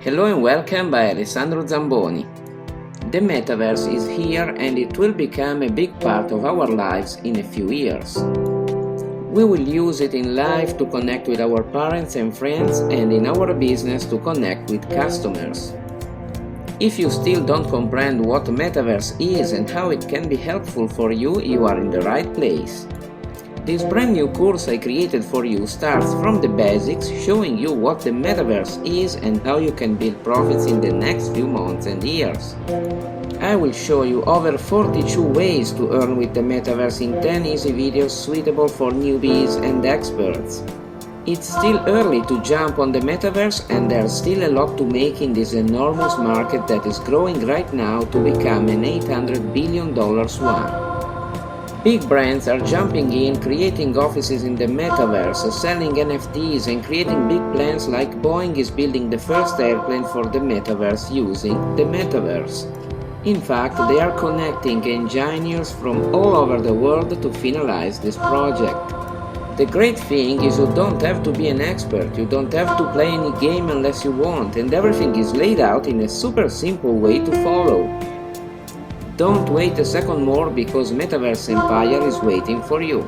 Hello and welcome by Alessandro Zamboni. The Metaverse is here and it will become a big part of our lives in a few years. We will use it in life to connect with our parents and friends and in our business to connect with customers. If you still don't comprehend what Metaverse is and how it can be helpful for you, you are in the right place. This brand new course I created for you starts from the basics, showing you what the Metaverse is and how you can build profits in the next few months and years. I will show you over 42 ways to earn with the Metaverse in 10 easy videos suitable for newbies and experts. It's still early to jump on the Metaverse and there's still a lot to make in this enormous market that is growing right now to become an $800 billion one. Big brands are jumping in, creating offices in the Metaverse, selling NFTs and creating big plans like Boeing is building the first airplane for the Metaverse using the Metaverse. In fact, they are connecting engineers from all over the world to finalize this project. The great thing is you don't have to be an expert, you don't have to play any game unless you want, and everything is laid out in a super simple way to follow. Don't wait a second more because Metaverse Empire is waiting for you.